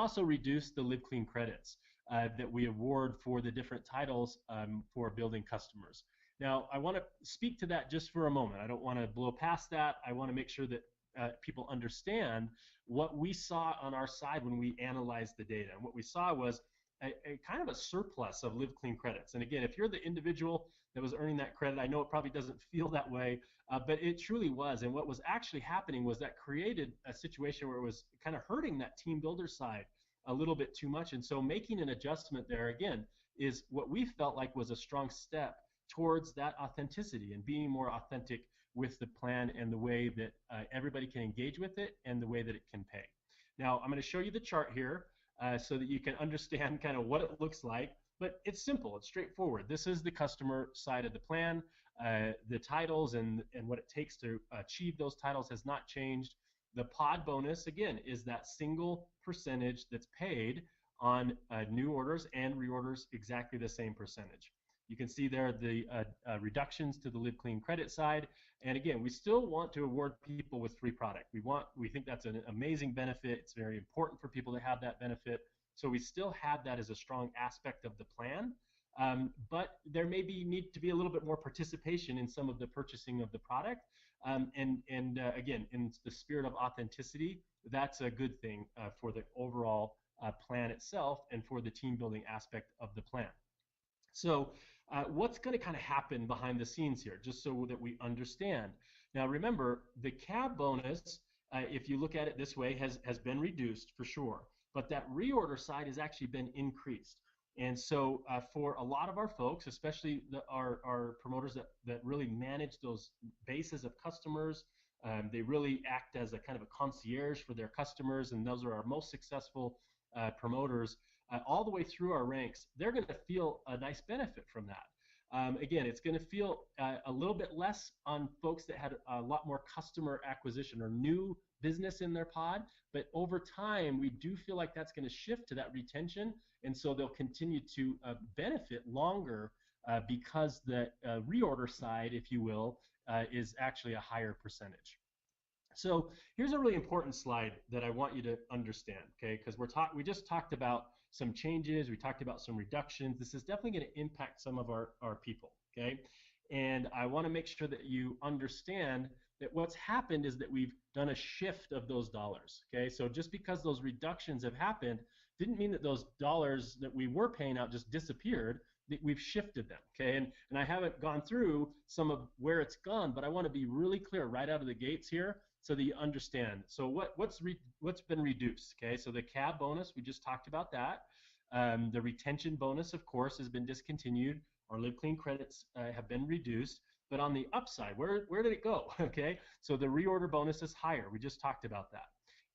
also reduced the Live Clean credits that we award for the different titles for building customers. Now, I want to speak to that just for a moment. I don't want to blow past that. I want to make sure that people understand what we saw on our side when we analyzed the data. And what we saw was a kind of a surplus of Live Clean credits. And again, if you're the individual that was earning that credit, I know it probably doesn't feel that way, but it truly was. And what was actually happening was that created a situation where it was kind of hurting that team builder side a little bit too much. And so making an adjustment there, again, is what we felt like was a strong step towards that authenticity and being more authentic with the plan and the way that everybody can engage with it and the way that it can pay. Now, I'm going to show you the chart here so that you can understand kind of what it looks like. But it's simple, it's straightforward. This is the customer side of the plan. The titles and what it takes to achieve those titles has not changed. The pod bonus, again, is that single percentage that's paid on new orders and reorders, exactly the same percentage. You can see there the reductions to the Live Clean credit side. And again, we still want to award people with free product. We think that's an amazing benefit. It's very important for people to have that benefit. So we still have that as a strong aspect of the plan. But there may need to be a little bit more participation in some of the purchasing of the product. Again, in the spirit of authenticity, that's a good thing for the overall plan itself and for the team building aspect of the plan. So what's going to kind of happen behind the scenes here, just so that we understand. Now remember, the cab bonus, if you look at it this way, has been reduced for sure. But that reorder side has actually been increased. And so for a lot of our folks, especially our promoters that really manage those bases of customers, they really act as a kind of a concierge for their customers, and those are our most successful promoters all the way through our ranks. They're going to feel a nice benefit from that. Again, it's going to feel a little bit less on folks that had a lot more customer acquisition or new business in their pod, but over time we do feel like that's going to shift to that retention, and so they'll continue to benefit longer because the reorder side, if you will, is actually a higher percentage. So here's a really important slide that I want you to understand, okay? Because we just talked about some changes, we talked about some reductions. This is definitely going to impact some of our people, okay? And I want to make sure that you understand that what's happened is that we've done a shift of those dollars, okay? So just because those reductions have happened didn't mean that those dollars that we were paying out just disappeared. We've shifted them, okay? And I haven't gone through some of where it's gone, but I want to be really clear right out of the gates here so that you understand. So what's been reduced, okay? So the cab bonus, we just talked about that. The retention bonus, of course, has been discontinued. Our Live Clean credits have been reduced. But on the upside, where did it go? Okay, so the reorder bonus is higher. We just talked about that.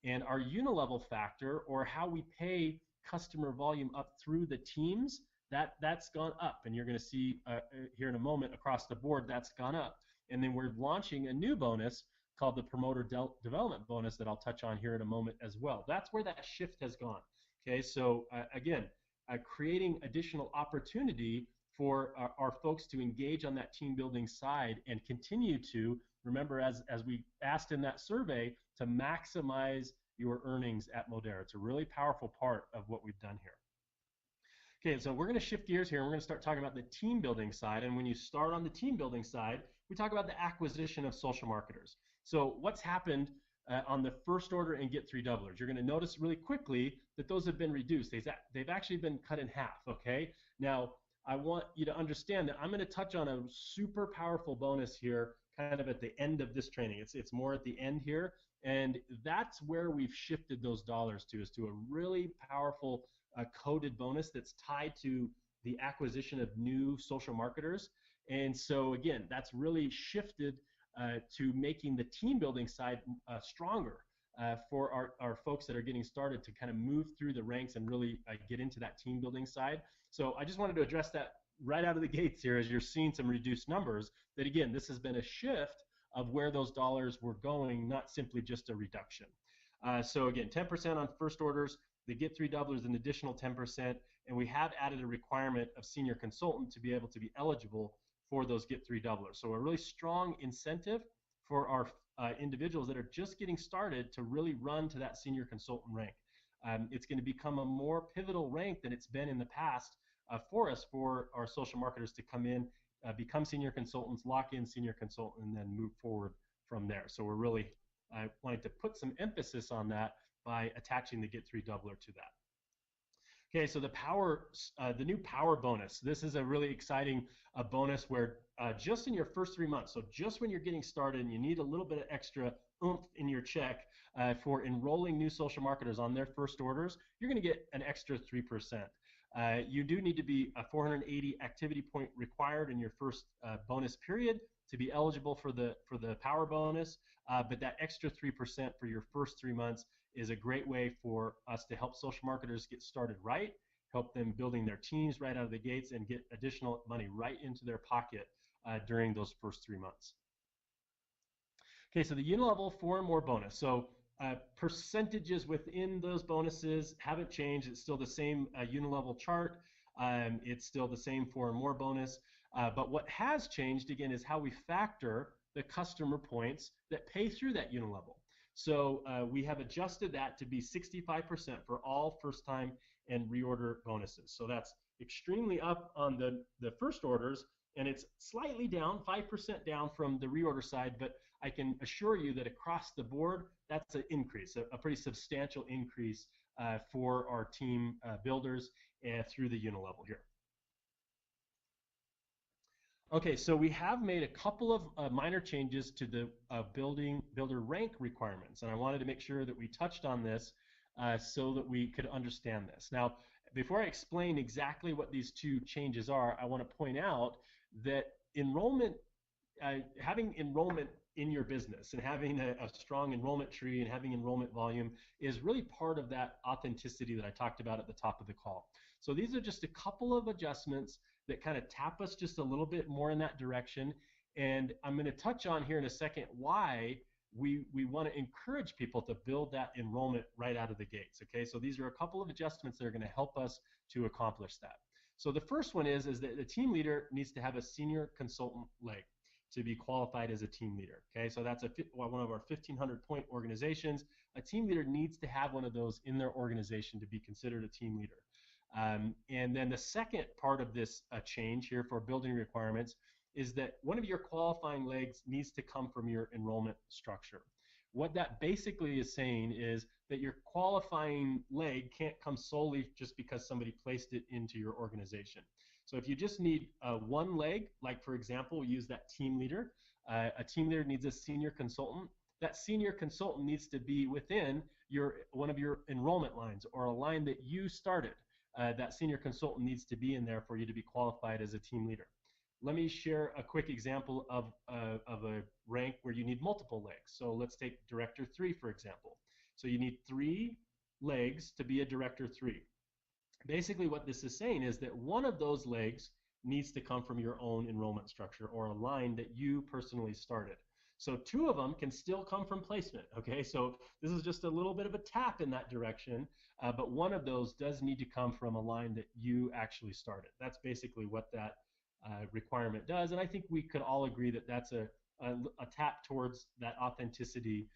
And our unilevel factor, or how we pay customer volume up through the teams, that's gone up. And you're going to see here in a moment across the board that's gone up. And then we're launching a new bonus called the Promoter Development Bonus that I'll touch on here in a moment as well. That's where that shift has gone. Okay, so again, creating additional opportunity for our folks to engage on that team building side and continue to, remember, as we asked in that survey, to maximize your earnings at Modere. It's a really powerful part of what we've done here. Okay, so we're going to shift gears here and we're going to start talking about the team building side. And when you start on the team building side, we talk about the acquisition of social marketers. So what's happened on the first order and get three doublers? You're going to notice really quickly that those have been reduced. They've actually been cut in half, okay? Now, I want you to understand that I'm going to touch on a super powerful bonus here kind of at the end of this training. It's more at the end here, and that's where we've shifted those dollars to, is to a really powerful coded bonus that's tied to the acquisition of new social marketers. And so again, that's really shifted to making the team building side stronger for our folks that are getting started to kind of move through the ranks and really get into that team building side. So I just wanted to address that right out of the gates here as you're seeing some reduced numbers, that again, this has been a shift of where those dollars were going, not simply just a reduction. So again, 10% on first orders, they get three doublers, an additional 10%, and we have added a requirement of senior consultant to be able to be eligible for those get three doublers. So a really strong incentive for our individuals that are just getting started to really run to that senior consultant rank. it's going to become a more pivotal rank than it's been in the past for us, for our social marketers to come in, become senior consultants, lock in senior consultant, and then move forward from there. So we're really wanting to put some emphasis on that by attaching the Get 3 doubler to that. Okay, so the new power bonus. This is a really exciting bonus where just in your first 3 months, so just when you're getting started and you need a little bit of extra oomph in your check for enrolling new social marketers on their first orders, you're going to get an extra 3%. You do need to be a 480 activity point required in your first bonus period to be eligible for the power bonus, but that extra 3% for your first 3 months is a great way for us to help social marketers get started right, help them building their teams right out of the gates, and get additional money right into their pocket during those first 3 months. Okay, so the unilevel 4 and more bonus. So percentages within those bonuses haven't changed. It's still the same unilevel chart. It's still the same 4 and more bonus. But what has changed, again, is how we factor the customer points that pay through that unilevel. So we have adjusted that to be 65% for all first-time and reorder bonuses. So that's extremely up on the first orders, and it's slightly down, 5% down from the reorder side, but I can assure you that across the board, that's an increase, a pretty substantial increase for our team builders through the unilevel here. Okay, so we have made a couple of minor changes to the builder rank requirements, and I wanted to make sure that we touched on this so that we could understand this. Now, before I explain exactly what these two changes are, I want to point out that having enrollment in your business and having a strong enrollment tree and having enrollment volume is really part of that authenticity that I talked about at the top of the call. So these are just a couple of adjustments that kind of tap us just a little bit more in that direction. And I'm going to touch on here in a second why we want to encourage people to build that enrollment right out of the gates. Okay, so these are a couple of adjustments that are going to help us to accomplish that. So the first one is that the team leader needs to have a senior consultant leg to be qualified as a team leader. Okay, so that's one of our 1,500 point organizations. A team leader needs to have one of those in their organization to be considered a team leader. And then the second part of this change here for building requirements is that one of your qualifying legs needs to come from your enrollment structure. What that basically is saying is that your qualifying leg can't come solely just because somebody placed it into your organization. So if you just need one leg, like for example, we use that team leader. A team leader needs a senior consultant. That senior consultant needs to be within one of your enrollment lines or a line that you started. That senior consultant needs to be in there for you to be qualified as a team leader. Let me share a quick example of a rank where you need multiple legs. So let's take Director 3, for example. So you need 3 legs to be a Director 3. Basically what this is saying is that one of those legs needs to come from your own enrollment structure or a line that you personally started. So 2 of them can still come from placement, okay? So this is just a little bit of a tap in that direction, but one of those does need to come from a line that you actually started. That's basically what that requirement does, and I think we could all agree that that's a tap towards that authenticity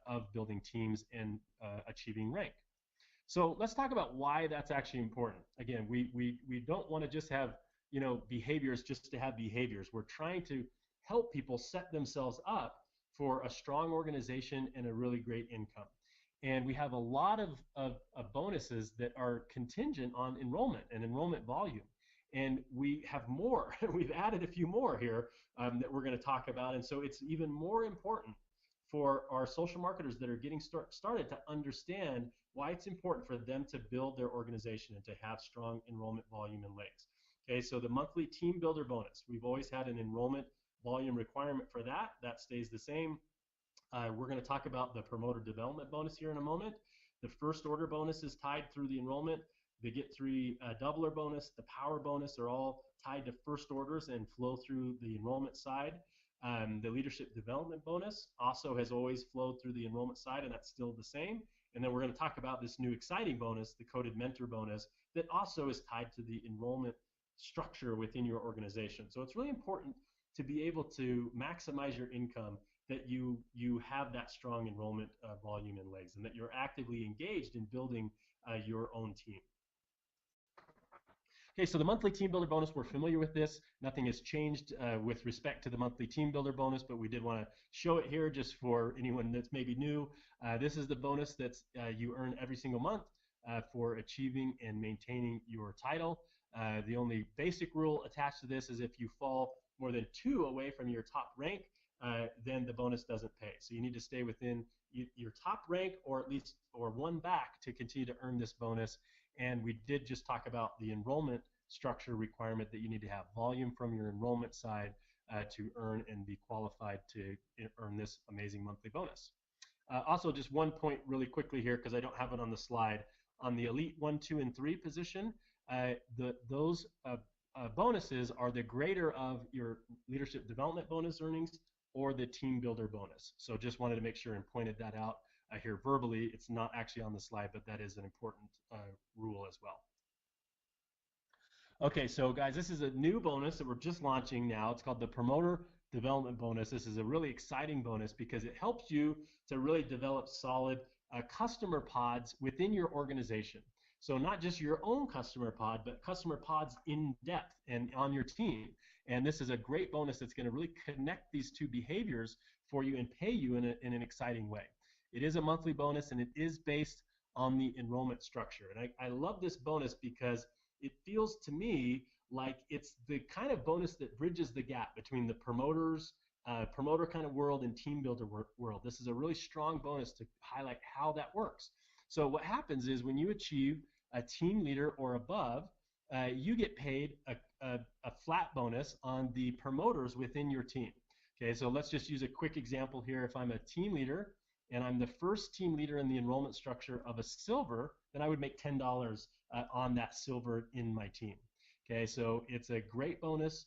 of building teams and achieving rank. So let's talk about why that's actually important. Again, we don't want to just have behaviors just to have behaviors. We're trying to help people set themselves up for a strong organization and a really great income. And we have a lot of bonuses that are contingent on enrollment and enrollment volume. And we have more. We've added a few more here that we're going to talk about. And so it's even more important for our social marketers that are getting started to understand why it's important for them to build their organization and to have strong enrollment volume and legs. Okay, so the monthly team builder bonus, we've always had an enrollment volume requirement for that. That stays the same. We're going to talk about the promoter development bonus here in a moment. The first order bonus is tied through the enrollment. The Get 3 doubler bonus, the power bonus are all tied to first orders and flow through the enrollment side. The leadership development bonus also has always flowed through the enrollment side, and that's still the same. And then we're going to talk about this new exciting bonus, the coded mentor bonus, that also is tied to the enrollment structure within your organization. So it's really important to be able to maximize your income, that you have that strong enrollment volume and legs, and that you're actively engaged in building your own team. Okay, so the monthly team builder bonus, we're familiar with this. Nothing has changed with respect to the monthly team builder bonus, but we did want to show it here just for anyone that's maybe new. This is the bonus that you earn every single month for achieving and maintaining your title. The only basic rule attached to this is if you fall more than 2 away from your top rank, then the bonus doesn't pay. So you need to stay within your top rank, or at least 1 back, to continue to earn this bonus. And we did just talk about the enrollment structure requirement, that you need to have volume from your enrollment side to earn and be qualified to earn this amazing monthly bonus. Also, just one point really quickly here, because I don't have it on the slide. On the Elite 1, 2, and 3 position, those bonuses are the greater of your leadership development bonus earnings or the team builder bonus. So just wanted to make sure and pointed that out here verbally. It's not actually on the slide, but that is an important rule as well. Okay, so guys, this is a new bonus that we're just launching now. It's called the Promoter Development Bonus. This is a really exciting bonus because it helps you to really develop solid customer pods within your organization. So not just your own customer pod, but customer pods in depth and on your team. And this is a great bonus that's going to really connect these two behaviors for you and pay you in an exciting way. It is a monthly bonus, and it is based on the enrollment structure. And I love this bonus because it feels to me like it's the kind of bonus that bridges the gap between the promoter kind of world and team builder world. This is a really strong bonus to highlight how that works. So what happens is when you achieve a team leader or above, you get paid a flat bonus on the promoters within your team. Okay, so let's just use a quick example here. If I'm a team leader and I'm the first team leader in the enrollment structure of a silver, then I would make $10 on that silver in my team. Okay, so it's a great bonus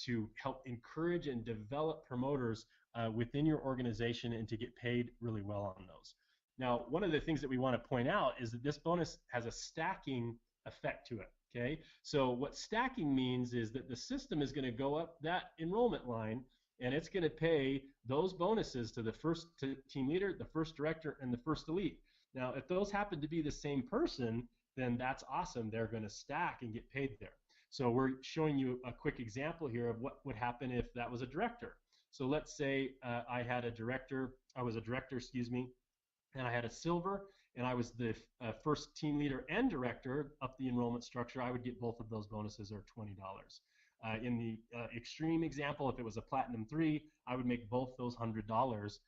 to help encourage and develop promoters within your organization and to get paid really well on those. Now, one of the things that we want to point out is that this bonus has a stacking effect to it. Okay, so what stacking means is that the system is going to go up that enrollment line, and it's going to pay those bonuses to the first team leader, the first director, and the first elite. Now, if those happen to be the same person, then that's awesome. They're going to stack and get paid there. So we're showing you a quick example here of what would happen if that was a director. So let's say I was a director, excuse me, and I had a silver, and I was the first team leader and director up the enrollment structure. I would get both of those bonuses, or $20. In the extreme example, if it was a platinum 3, I would make both those $100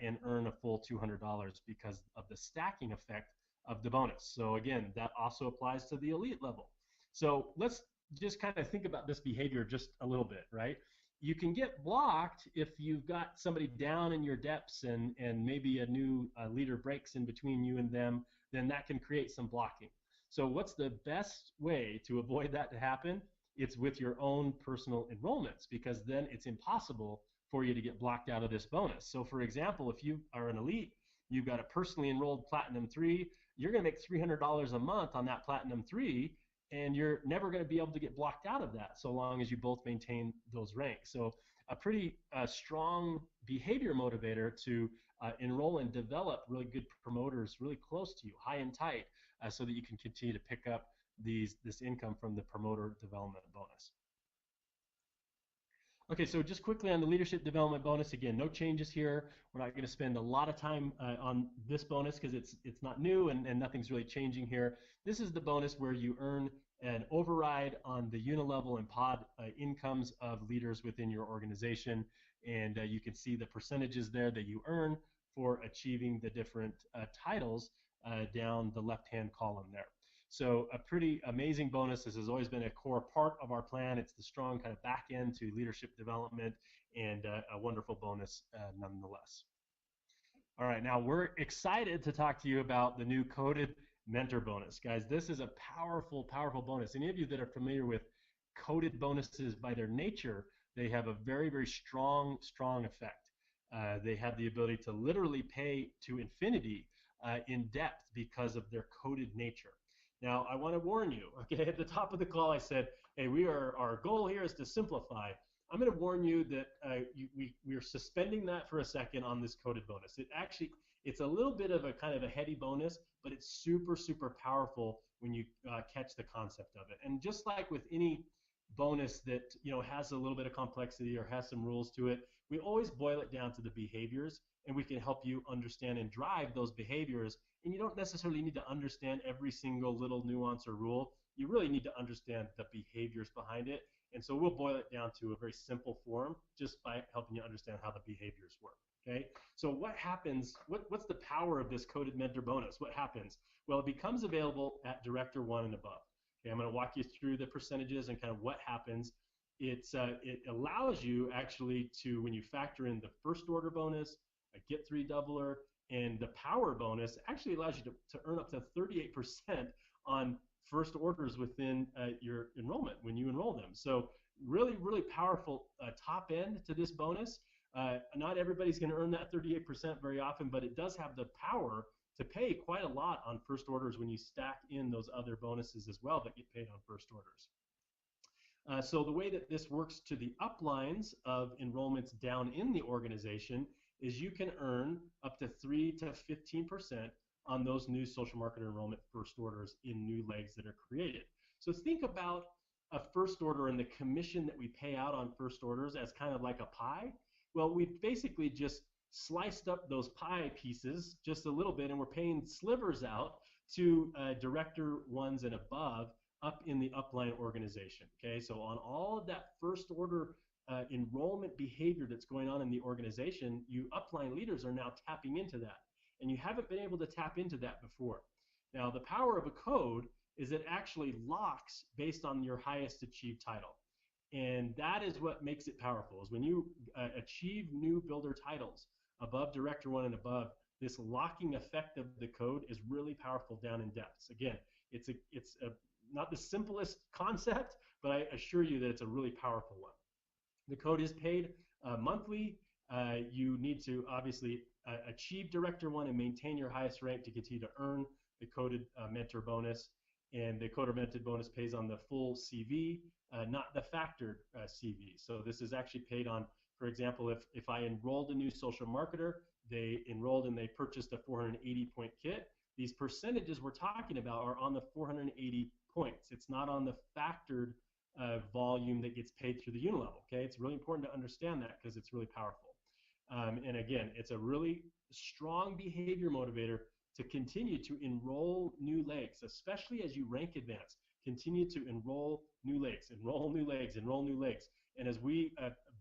and earn a full $200 because of the stacking effect of the bonus. So again, that also applies to the elite level. So let's just kind of think about this behavior just a little bit, right? You can get blocked if you've got somebody down in your depths and maybe a new leader breaks in between you and them, then that can create some blocking. So what's the best way to avoid that to happen? It's with your own personal enrollments, because then it's impossible for you to get blocked out of this bonus. So for example, if you are an elite, you've got a personally enrolled platinum 3, you're going to make $300 a month on that platinum 3, and you're never going to be able to get blocked out of that so long as you both maintain those ranks. So a pretty strong behavior motivator to enroll and develop really good promoters really close to you, high and tight, so that you can continue to pick up this income from the promoter development bonus. Okay, so just quickly on the leadership development bonus, again, no changes here. We're not going to spend a lot of time on this bonus because it's not new and nothing's really changing here. This is the bonus where you earn an override on the unilevel and pod incomes of leaders within your organization, and you can see the percentages there that you earn for achieving the different titles down the left-hand column there. So a pretty amazing bonus. This has always been a core part of our plan. It's the strong kind of back end to leadership development, and a wonderful bonus nonetheless. All right, now we're excited to talk to you about the new coded mentor bonus. Guys, this is a powerful, powerful bonus. Any of you that are familiar with coded bonuses by their nature, they have a very, very strong effect. They have the ability to literally pay to infinity in depth because of their coded nature. Now, I want to warn you, okay, at the top of the call I said, hey, our goal here is to simplify. I'm going to warn you that we are suspending that for a second on this coded bonus. It's a little bit of a kind of a heady bonus, but it's super, super powerful when you catch the concept of it. And just like with any bonus that has a little bit of complexity or has some rules to it, we always boil it down to the behaviors, and we can help you understand and drive those behaviors. And you don't necessarily need to understand every single little nuance or rule. You really need to understand the behaviors behind it. And so we'll boil it down to a very simple form just by helping you understand how the behaviors work. Okay. So what happens? What's the power of this coded mentor bonus? What happens? Well, it becomes available at Director 1 and above. Okay, I'm going to walk you through the percentages and kind of what happens. It allows you actually to, when you factor in the first order bonus, a get three doubler, and the power bonus, actually allows you to earn up to 38% on first orders within your enrollment when you enroll them. So really, really powerful top end to this bonus. Not everybody's going to earn that 38% very often, but it does have the power to pay quite a lot on first orders when you stack in those other bonuses as well that get paid on first orders. So the way that this works to the uplines of enrollments down in the organization is you can earn up to 3 to 15% on those new social marketer enrollment first orders in new legs that are created. So think about a first order and the commission that we pay out on first orders as kind of like a pie. Well, we've basically just sliced up those pie pieces just a little bit, and we're paying slivers out to director ones and above up in the upline organization. Okay, so on all of that first order enrollment behavior that's going on in the organization, you upline leaders are now tapping into that, and you haven't been able to tap into that before. Now, the power of a code is it actually locks based on your highest achieved title. And that is what makes it powerful, is when you achieve new builder titles above Director 1 and above, this locking effect of the code is really powerful down in depths. Again, it's not the simplest concept, but I assure you that it's a really powerful one. The code is paid monthly. You need to obviously achieve Director 1 and maintain your highest rank to continue to earn the coded mentor bonus. And the coded mentor bonus pays on the full CV, not the factored CV. So this is actually paid on, for example, if I enrolled a new social marketer, they enrolled and they purchased a 480 point kit, these percentages we're talking about are on the 480 points. It's not on the factored volume that gets paid through the unilevel. Okay, it's really important to understand that because it's really powerful. And again, it's a really strong behavior motivator to continue to enroll new legs, especially as you rank advance. Continue to enroll new legs, enroll new legs, enroll new legs. And as we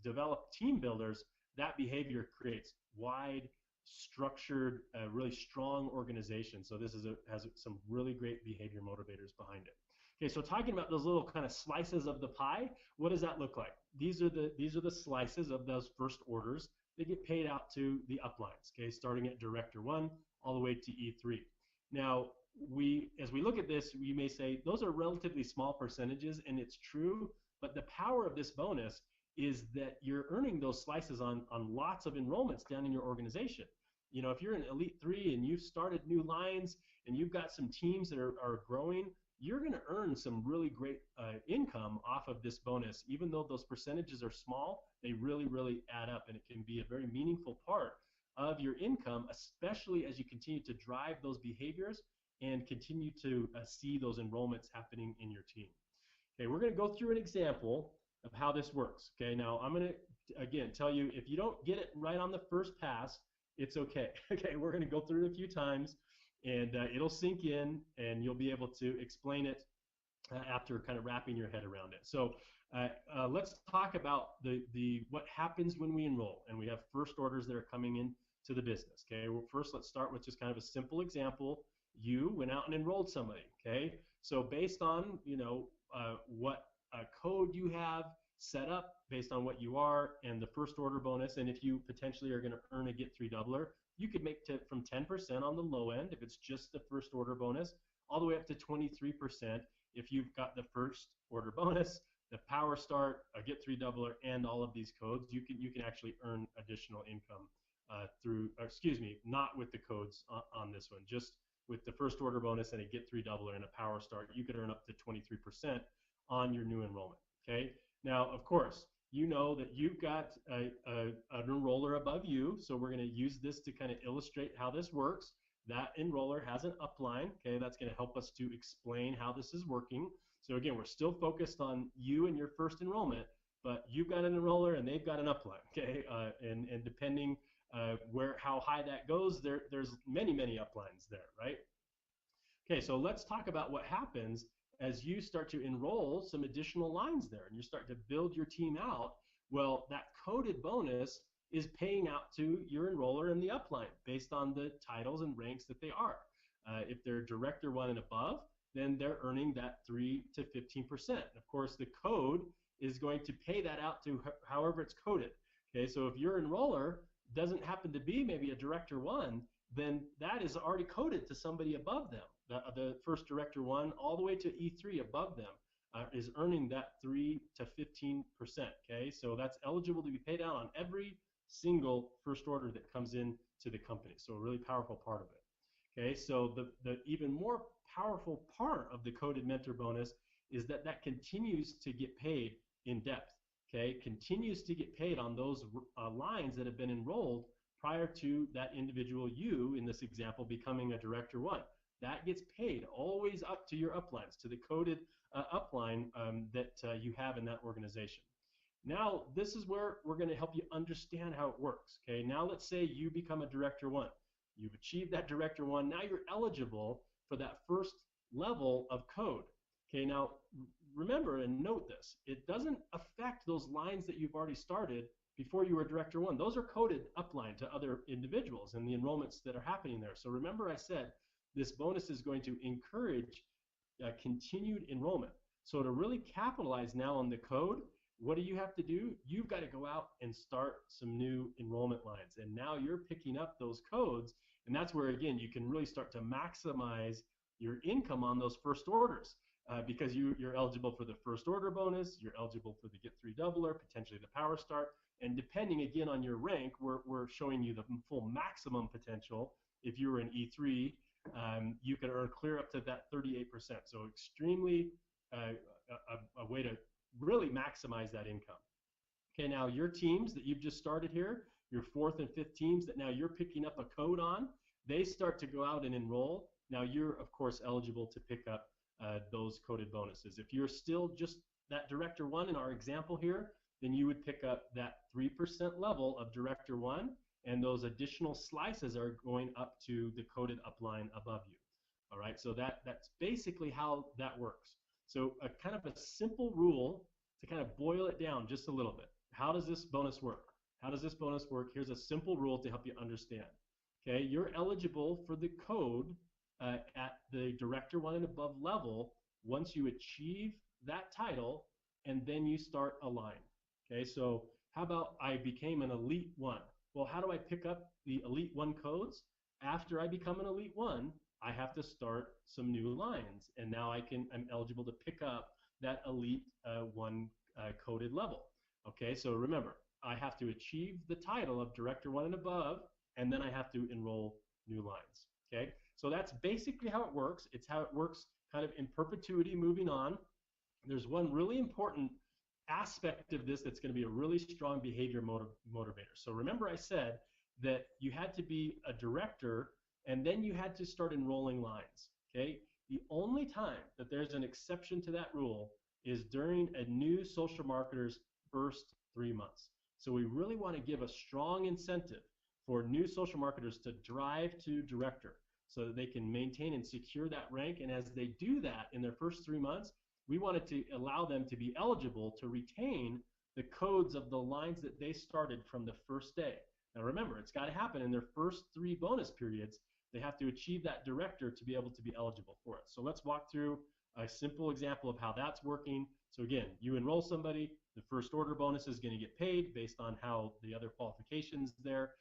develop team builders, that behavior creates wide, structured, really strong organization. So this has some really great behavior motivators behind it. Okay, so talking about those little kind of slices of the pie, what does that look like? These are the slices of those first orders that get paid out to the uplines. Okay, starting at Director 1 all the way to E3. Now, as we look at this, you may say those are relatively small percentages, and it's true. But the power of this bonus is that you're earning those slices on lots of enrollments down in your organization. You know, if you're in Elite 3 and you've started new lines and you've got some teams that are growing, you're going to earn some really great income off of this bonus. Even though those percentages are small, they really, really add up, and it can be a very meaningful part of your income, especially as you continue to drive those behaviors and continue to see those enrollments happening in your team. Okay, we're going to go through an example of how this works. Okay, now I'm going to, again, tell you if you don't get it right on the first pass, it's okay. Okay, we're going to go through it a few times, and it'll sink in, and you'll be able to explain it after kind of wrapping your head around it. So let's talk about what happens when we enroll, and we have first orders that are coming in to the business. Okay, well, first let's start with just kind of a simple example. You went out and enrolled somebody. Okay, so based on what code you have set up, based on what you are and the first order bonus, and if you potentially are going to earn a get three doubler, you could make from 10% on the low end if it's just the first order bonus, all the way up to 23% if you've got the first order bonus, the power start, a get three doubler, and all of these codes. You can actually earn additional income not with the codes on this one, just with the first order bonus and a get three doubler and a power start. You could earn up to 23% on your new enrollment. Okay. Now, of course, you know that you've got an enroller above you. So we're going to use this to kind of illustrate how this works. That enroller has an upline. Okay, that's going to help us to explain how this is working. So again, we're still focused on you and your first enrollment, but you've got an enroller and they've got an upline. Okay, and depending how high that goes, there's many uplines there, right? Okay, so let's talk about what happens as you start to enroll some additional lines there and you start to build your team out. Well, that coded bonus is paying out to your enroller in the upline based on the titles and ranks that they are. If they're director 1 and above, then they're earning that 3 to 15%. Of course, the code is going to pay that out to however it's coded. Okay, so if your enroller doesn't happen to be maybe a director 1, then that is already coded to somebody above them. The first director 1 all the way to E3 above them is earning that 3 to 15%. Okay, so that's eligible to be paid out on every single first order that comes in to the company. So a really powerful part of it. Okay, so the even more powerful part of the coded mentor bonus is that that continues to get paid in depth. Okay, continues to get paid on those lines that have been enrolled prior to that individual, you in this example, becoming a director 1. That gets paid always up to your uplines, to the coded upline that you have in that organization. Now, this is where we're going to help you understand how it works. Okay, now let's say you become a director 1. You've achieved that director 1. Now you're eligible for that first level of code. Okay, now remember and note this. It doesn't affect those lines that you've already started before you were director 1. Those are coded upline to other individuals and the enrollments that are happening there. So remember I said this bonus is going to encourage continued enrollment. So to really capitalize now on the code, what do you have to do? You've got to go out and start some new enrollment lines. And now you're picking up those codes. And that's where, again, you can really start to maximize your income on those first orders. Because you're eligible for the first order bonus, you're eligible for the Get 3 doubler, potentially the Power Start, and depending again on your rank, we're showing you the full maximum potential. If you were an E3, you can earn clear up to that 38%. So extremely a way to really maximize that income. Okay, now your teams that you've just started here, your 4th and 5th teams that now you're picking up a code on, they start to go out and enroll. Now you're, of course, eligible to pick up those coded bonuses. If you're still just that director 1 in our example here, then you would pick up that 3% level of director 1, and those additional slices are going up to the coded upline above you. All right, so that's basically how that works. So a kind of a simple rule to kind of boil it down just a little bit. How does this bonus work? How does this bonus work? Here's a simple rule to help you understand. Okay, you're eligible for the code at the director 1 and above level once you achieve that title and then you start a line. Okay, so how about I became an elite 1? Well, how do I pick up the elite 1 codes? After I become an elite 1, I have to start some new lines, and now I'm eligible to pick up that elite 1 coded level. Okay, so remember, I have to achieve the title of director 1 and above, and then I have to enroll new lines. Okay, so that's basically how it works. It's how it works kind of in perpetuity moving on. There's one really important aspect of this that's going to be a really strong behavior motivator. So remember I said that you had to be a director and then you had to start enrolling lines. Okay, the only time that there's an exception to that rule is during a new social marketer's first 3 months. So we really want to give a strong incentive for new social marketers to drive to director so that they can maintain and secure that rank. And as they do that in their first 3 months, we wanted to allow them to be eligible to retain the codes of the lines that they started from the first day. Now remember, it's got to happen in their first 3 bonus periods. They have to achieve that director to be able to be eligible for it. So let's walk through a simple example of how that's working. So again, you enroll somebody, the first order bonus is going to get paid based on how the other qualifications there.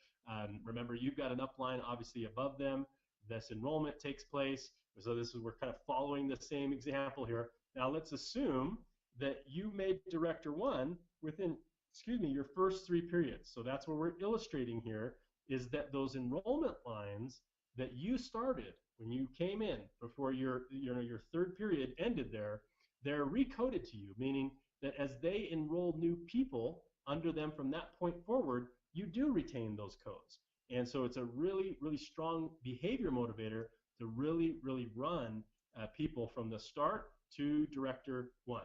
Remember, you've got an upline obviously above them. This enrollment takes place. So we're kind of following the same example here. Now let's assume that you made director 1 within, your first 3 periods. So that's what we're illustrating here, is that those enrollment lines that you started when you came in before your 3rd period ended there, they're recoded to you, meaning that as they enroll new people under them from that point forward, you do retain those codes. And so it's a really, really strong behavior motivator to really, really run people from the start to director one.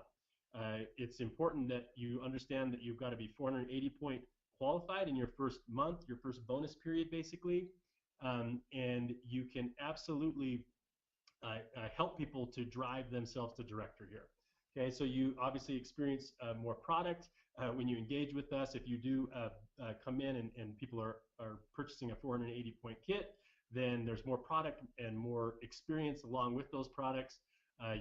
It's important that you understand that you've got to be 480 point qualified in your first month, your first bonus period, basically. And you can absolutely help people to drive themselves to director here. Okay, so you obviously experience more product when you engage with us. If you do come in and people are purchasing a 480 point kit, then there's more product and more experience along with those products.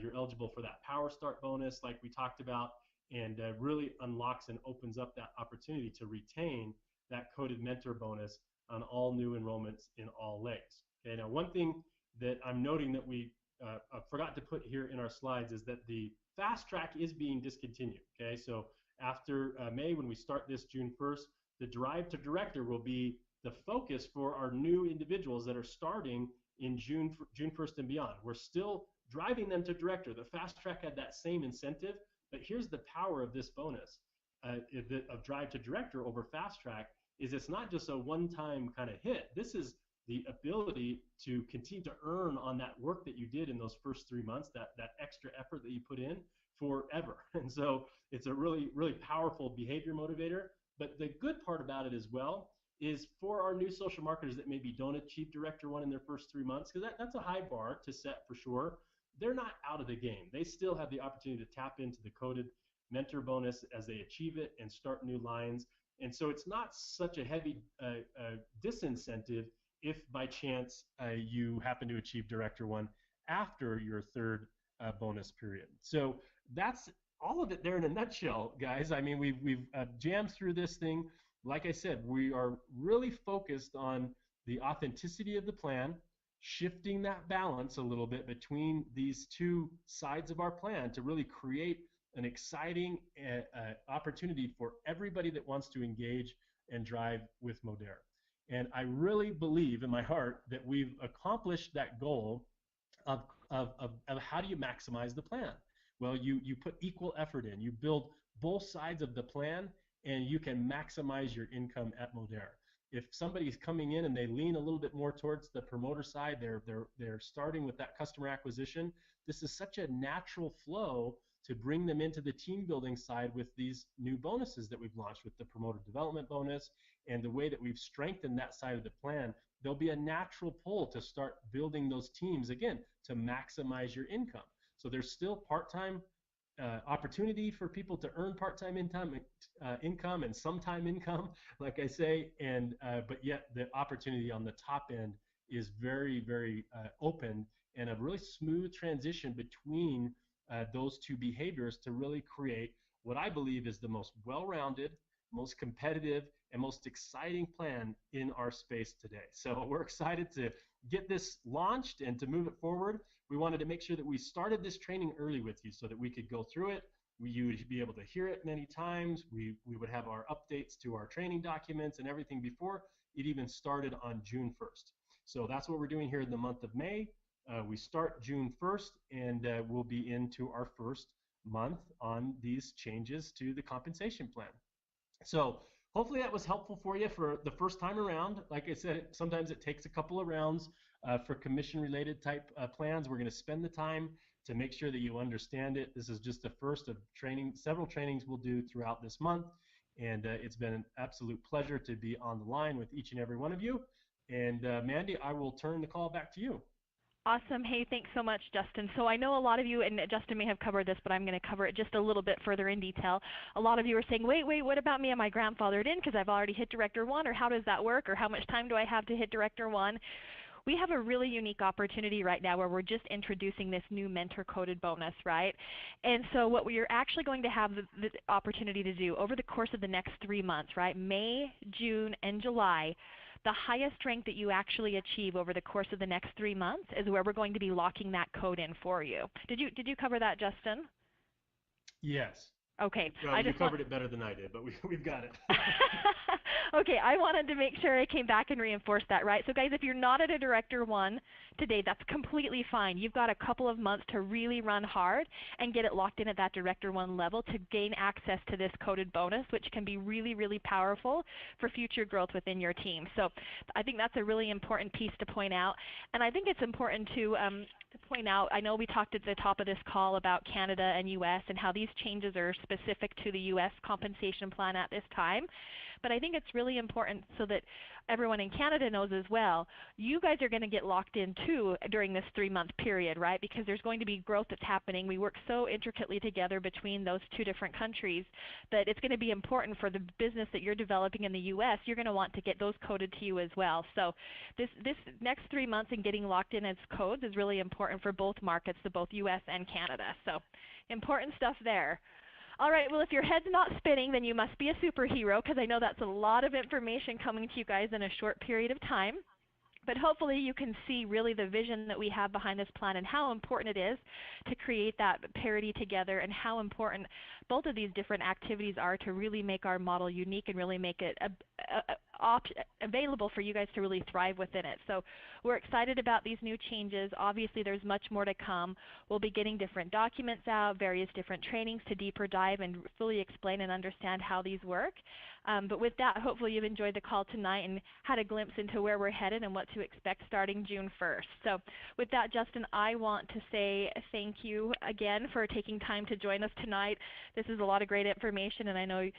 You're eligible for that Power Start bonus like we talked about, and really unlocks and opens up that opportunity to retain that coded mentor bonus on all new enrollments in all legs. Okay, now one thing that I'm noting that we forgot to put here in our slides is that the fast track is being discontinued. Okay, so after May, when we start this June 1st, the drive to director will be the focus for our new individuals that are starting in June 1st and beyond. We're still driving them to director. The fast track had that same incentive, but here's the power of this bonus of drive to director over fast track is it's not just a one-time kind of hit. This is the ability to continue to earn on that work that you did in those first 3 months, that extra effort that you put in forever. And so it's a really, really powerful behavior motivator. But the good part about it as well is for our new social marketers that maybe don't achieve Director 1 in their first 3 months, because that's a high bar to set for sure, they're not out of the game. They still have the opportunity to tap into the coded mentor bonus as they achieve it and start new lines. And so it's not such a heavy disincentive if by chance you happen to achieve Director 1 after your third bonus period. So that's all of it there in a nutshell, guys. I mean, we've jammed through this thing. Like I said, we are really focused on the authenticity of the plan, shifting that balance a little bit between these two sides of our plan to really create an exciting opportunity for everybody that wants to engage and drive with Modere. And I really believe in my heart that we've accomplished that goal of how do you maximize the plan? Well, you put equal effort in. You build both sides of the plan, and you can maximize your income at Modere. If somebody's coming in and they lean a little bit more towards the promoter side, they're starting with that customer acquisition. This is such a natural flow to bring them into the team building side with these new bonuses that we've launched with the promoter development bonus and the way that we've strengthened that side of the plan. There'll be a natural pull to start building those teams again to maximize your income. So there's still part-time opportunity for people to earn part-time income and sometime income, like I say, and but yet the opportunity on the top end is very, very open, and a really smooth transition between those two behaviors to really create what I believe is the most well-rounded, most competitive, and most exciting plan in our space today. So we're excited to get this launched and to move it forward. We wanted to make sure that we started this training early with you so that we could go through it. You would be able to hear it many times. We would have our updates to our training documents and everything before it even started on June 1st. So that's what we're doing here in the month of May. We start June 1st, and we'll be into our first month on these changes to the compensation plan. So hopefully that was helpful for you for the first time around. Like I said, sometimes it takes a couple of rounds for commission-related type plans. We're going to spend the time to make sure that you understand it. This is just the first of several trainings we'll do throughout this month. And it's been an absolute pleasure to be on the line with each and every one of you. And Mandy, I will turn the call back to you. Awesome. Hey, thanks so much, Justin. So I know a lot of you, and Justin may have covered this, but I'm going to cover it just a little bit further in detail. A lot of you are saying, wait, what about me? Am I grandfathered in because I've already hit Director 1, or how does that work, or how much time do I have to hit Director 1? We have a really unique opportunity right now where we're just introducing this new mentor-coded bonus, right? And so what we are actually going to have the opportunity to do over the course of the next 3 months, right, May, June, and July, the highest rank that you actually achieve over the course of the next 3 months is where we're going to be locking that code in for you. Did you cover that, Justin? Yes. Okay, Well, I you just want covered it better than I did, but we've got it. okay, I wanted to make sure I came back and reinforced that, right? So guys, if you're not at a Director 1 today, that's completely fine. You've got a couple of months to really run hard and get it locked in at that Director 1 level to gain access to this coded bonus, which can be really, really powerful for future growth within your team. So I think that's a really important piece to point out. And I think it's important to point out, I know we talked at the top of this call about Canada and US and how these changes are specific to the US compensation plan at this time. But I think it's really important so that everyone in Canada knows as well, you guys are going to get locked in too during this 3-month period, right? Because there's going to be growth that's happening. We work so intricately together between those two different countries that it's going to be important for the business that you're developing in the US. You're going to want to get those coded to you as well. So this next 3 months and getting locked in as codes is really important for both markets, the both US and Canada. So important stuff there. All right, well, if your head's not spinning, then you must be a superhero because I know that's a lot of information coming to you guys in a short period of time. But hopefully you can see really the vision that we have behind this plan and how important it is to create that parity together and how important both of these different activities are to really make our model unique and really make it available for you guys to really thrive within it. So we're excited about these new changes. Obviously there's much more to come. We'll be getting different documents out, various different trainings to deeper dive and fully explain and understand how these work. But with that, hopefully you've enjoyed the call tonight and had a glimpse into where we're headed and what to expect starting June 1st. So with that, Justin, I want to say thank you again for taking time to join us tonight. This is a lot of great information, and I know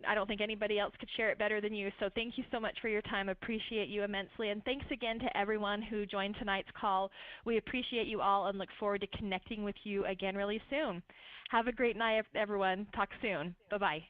I don't think anybody else could share it better than you. So thank you so much for your time. Appreciate you immensely. And thanks again to everyone who joined tonight's call. We appreciate you all and look forward to connecting with you again really soon. Have a great night, everyone. Talk soon. Bye-bye.